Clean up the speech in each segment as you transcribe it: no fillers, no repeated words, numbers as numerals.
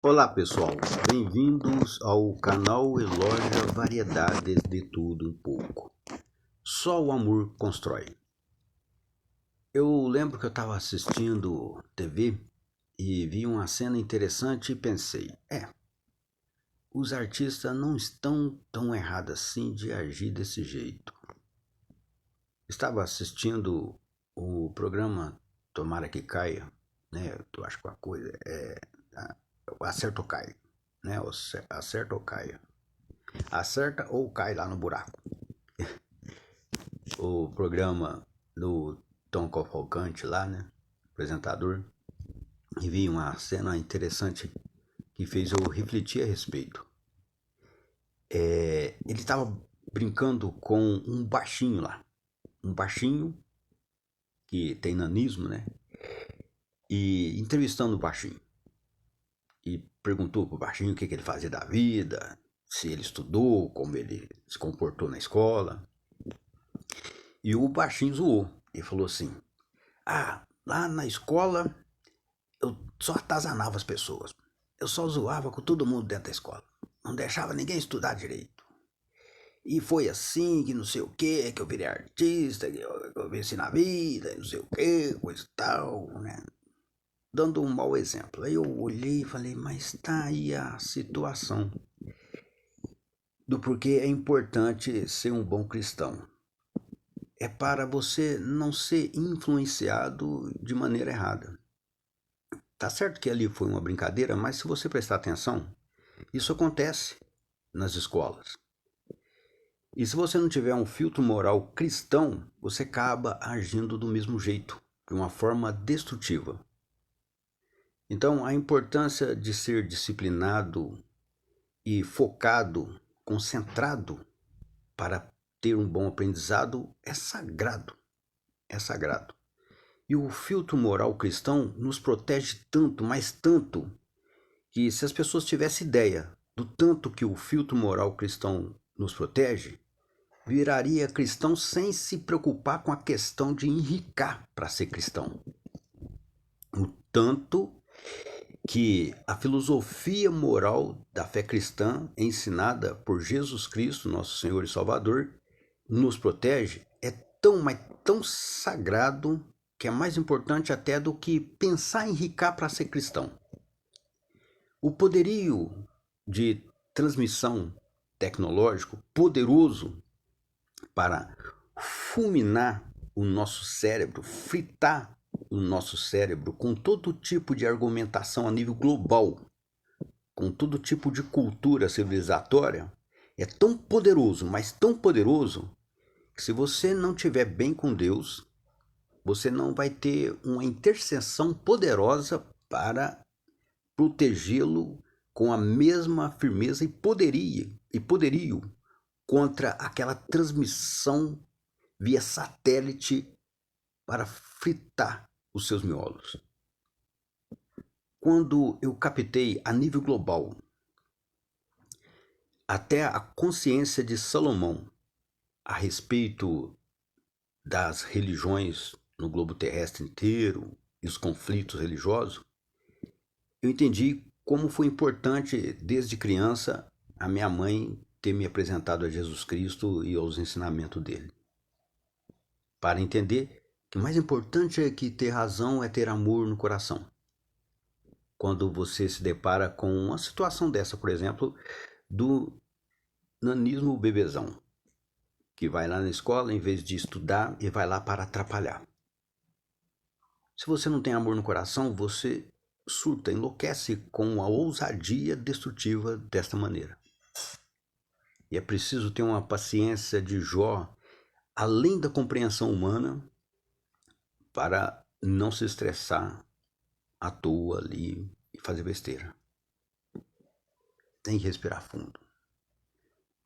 Olá pessoal, bem-vindos ao canal Elogia Variedades de Tudo Um Pouco. Só o amor constrói. Eu lembro que eu estava assistindo TV e vi uma cena interessante e pensei, os artistas não estão tão errados assim de agir desse jeito. Estava assistindo o programa Tomara que Caia, né? Eu acho que a coisa é Acerta ou Cai, né? Acerta ou Caia. Acerta ou cai lá no buraco. O programa do Tom Cavalcante lá, né? Apresentador. E vi uma cena interessante que fez eu refletir a respeito. Ele estava brincando com um baixinho lá. Um baixinho que tem nanismo, né? E entrevistando o baixinho. E perguntou pro baixinho o que ele fazia da vida, se ele estudou, como ele se comportou na escola. E o baixinho zoou. Ele falou assim: lá na escola eu só atazanava as pessoas. Eu só zoava com todo mundo dentro da escola. Não deixava ninguém estudar direito. E foi assim que não sei o que eu virei artista, que eu venci na vida, não sei o que, coisa e tal, né? Dando um mau exemplo. Aí eu olhei e falei, mas tá aí a situação do porquê é importante ser um bom cristão. É para você não ser influenciado de maneira errada. Tá certo que ali foi uma brincadeira, mas se você prestar atenção, isso acontece nas escolas. E se você não tiver um filtro moral cristão, você acaba agindo do mesmo jeito, de uma forma destrutiva. Então, a importância de ser disciplinado e focado, concentrado para ter um bom aprendizado é sagrado. É sagrado. E o filtro moral cristão nos protege tanto, mas tanto, que se as pessoas tivessem ideia do tanto que o filtro moral cristão nos protege, viraria cristão sem se preocupar com a questão de enricar para ser cristão. O tanto que a filosofia moral da fé cristã ensinada por Jesus Cristo, nosso Senhor e Salvador, nos protege é tão, mas tão sagrado que é mais importante até do que pensar em enricar para ser cristão. O poderio de transmissão tecnológico poderoso para fulminar o nosso cérebro, fritar o nosso cérebro com todo tipo de argumentação a nível global, com todo tipo de cultura civilizatória, é tão poderoso, mas tão poderoso, que se você não estiver bem com Deus, você não vai ter uma intercessão poderosa para protegê-lo com a mesma firmeza e poderio contra aquela transmissão via satélite para fritar os seus miolos. Quando eu captei a nível global até a consciência de Salomão a respeito das religiões no globo terrestre inteiro e os conflitos religiosos, eu entendi como foi importante desde criança a minha mãe ter me apresentado a Jesus Cristo e aos ensinamentos dele. Para entender que o mais importante é que ter razão é ter amor no coração. Quando você se depara com uma situação dessa, por exemplo, do nanismo bebezão, que vai lá na escola em vez de estudar e vai lá para atrapalhar. Se você não tem amor no coração, você surta, enlouquece com a ousadia destrutiva desta maneira. E é preciso ter uma paciência de Jó, além da compreensão humana, para não se estressar à toa ali e fazer besteira. Tem que respirar fundo.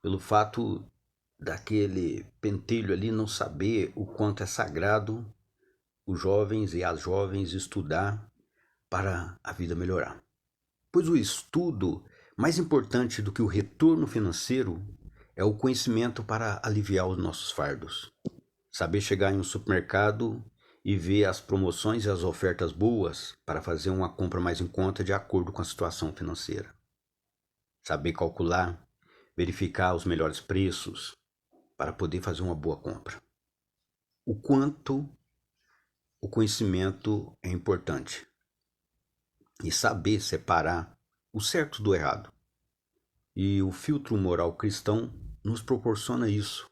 Pelo fato daquele pentelho ali não saber o quanto é sagrado os jovens e as jovens estudar para a vida melhorar. Pois o estudo, mais importante do que o retorno financeiro, é o conhecimento para aliviar os nossos fardos. Saber chegar em um supermercado e ver as promoções e as ofertas boas para fazer uma compra mais em conta de acordo com a situação financeira. Saber calcular, verificar os melhores preços para poder fazer uma boa compra. O quanto o conhecimento é importante e saber separar o certo do errado. E o filtro moral cristão nos proporciona isso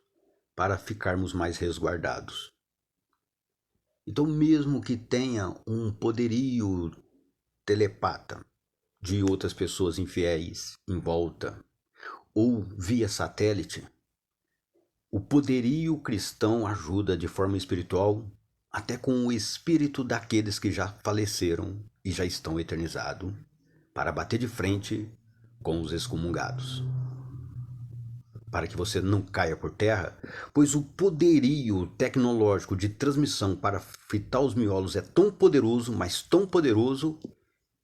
para ficarmos mais resguardados. Então, mesmo que tenha um poderio telepata de outras pessoas infiéis em volta ou via satélite, o poderio cristão ajuda de forma espiritual até com o espírito daqueles que já faleceram e já estão eternizados para bater de frente com os excomungados. Para que você não caia por terra, pois o poderio tecnológico de transmissão para fritar os miolos é tão poderoso, mas tão poderoso,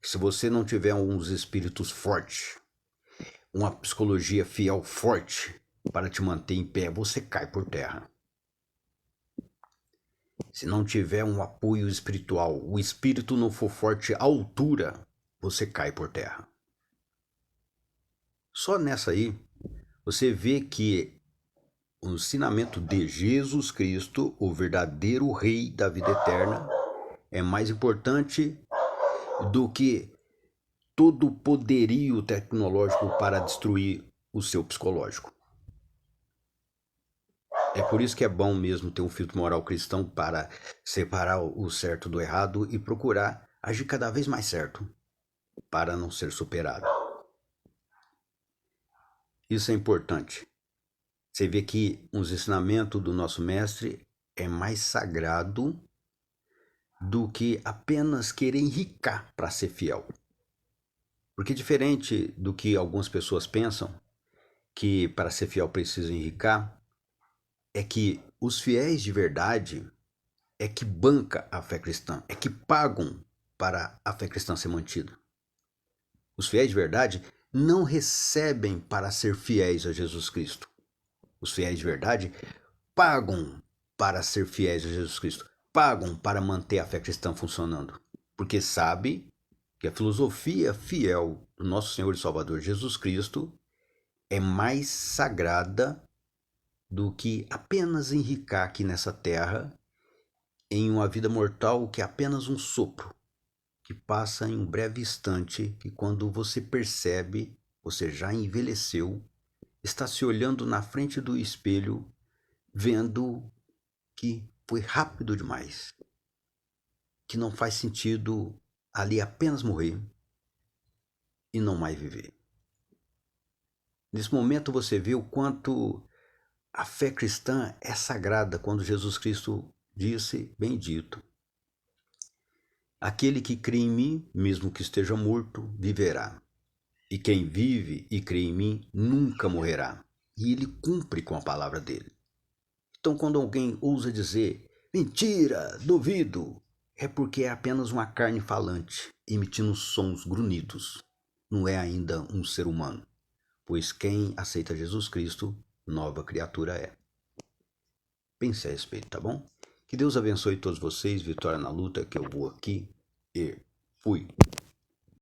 que se você não tiver uns espíritos fortes, uma psicologia fiel forte para te manter em pé, você cai por terra. Se não tiver um apoio espiritual, o espírito não for forte à altura, você cai por terra. Só nessa aí, você vê que o ensinamento de Jesus Cristo, o verdadeiro Rei da vida eterna, é mais importante do que todo o poderio tecnológico para destruir o seu psicológico. É por isso que é bom mesmo ter um filtro moral cristão para separar o certo do errado e procurar agir cada vez mais certo para não ser superado. Isso é importante. Você vê que os ensinamentos do nosso mestre é mais sagrado do que apenas querer enricar para ser fiel. Porque diferente do que algumas pessoas pensam, que para ser fiel precisa enricar, é que os fiéis de verdade é que banca a fé cristã, é que pagam para a fé cristã ser mantida. Os fiéis de verdade não recebem para ser fiéis a Jesus Cristo. Os fiéis de verdade pagam para ser fiéis a Jesus Cristo, pagam para manter a fé cristã funcionando, porque sabe que a filosofia fiel do nosso Senhor e Salvador Jesus Cristo é mais sagrada do que apenas enricar aqui nessa terra em uma vida mortal que é apenas um sopro, que passa em um breve instante, que quando você percebe, você já envelheceu, está se olhando na frente do espelho, vendo que foi rápido demais, que não faz sentido ali apenas morrer e não mais viver. Nesse momento você vê o quanto a fé cristã é sagrada quando Jesus Cristo disse, bendito, aquele que crê em mim, mesmo que esteja morto, viverá. E quem vive e crê em mim nunca morrerá. E ele cumpre com a palavra dele. Então quando alguém ousa dizer, mentira, duvido, é porque é apenas uma carne falante, emitindo sons grunhidos. Não é ainda um ser humano, pois quem aceita Jesus Cristo, nova criatura é. Pense a respeito, tá bom? Que Deus abençoe todos vocês, vitória na luta, que eu vou aqui e fui.